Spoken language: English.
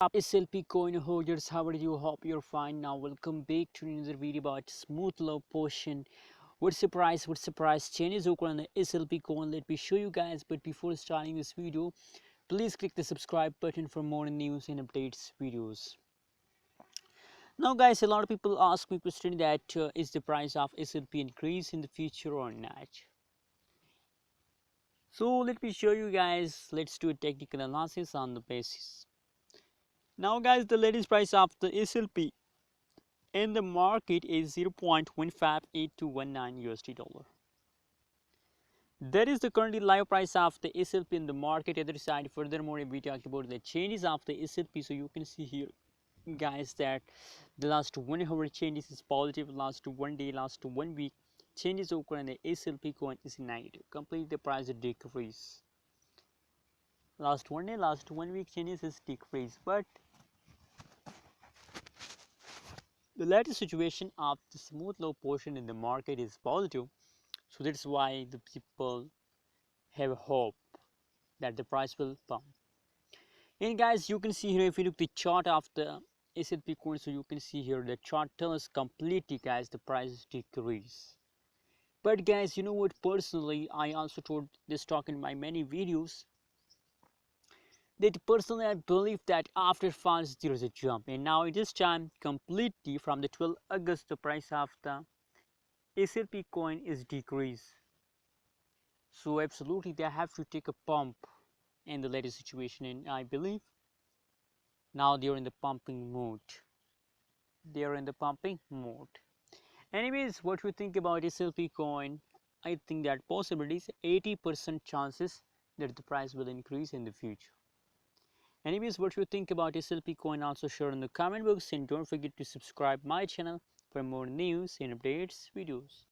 SLP Coin Holders, how are you? Hope you're fine. Now welcome back to another video about smooth low portion. What's the price? Changes occur on the SLP coin. Let me show you guys. But before starting this video, please click the subscribe button for more news and updates videos. Now guys, a lot of people ask me question that is the price of SLP increase in the future or not? So let me show you guys. Let's do a technical analysis on the basis. Now guys, the latest price of the SLP in the market is 0.158219 USD dollar. That is the currently live price of the SLP in the market. Other side, furthermore, if we talk about the changes of the SLP, so you can see here guys that the last 1 hour changes is positive, last 1 day, last 1 week changes occur and the SLP coin is negative. Complete the price decrease. Last 1 day, last 1 week changes is decrease, but the latest situation of the smooth low portion in the market is positive, so that's why the people have hope that the price will pump. And guys, you can see here, if you look the chart of the SLP coin, so you can see here the chart tells completely guys the price decrease. But guys, you know what, personally I also told this talk in my many videos that personally I believe that after falls there is a jump, and now it is time completely from the 12th August the price of the SLP coin is decreased. So absolutely they have to take a pump in the latest situation, and I believe now they are in the pumping mode. They are in the pumping mode. Anyways, what you think about SLP coin? I think that possibilities 80% chances that the price will increase in the future. Anyways, what you think about SLP coin, also share in the comment box, and don't forget to subscribe my channel for more news and updates videos.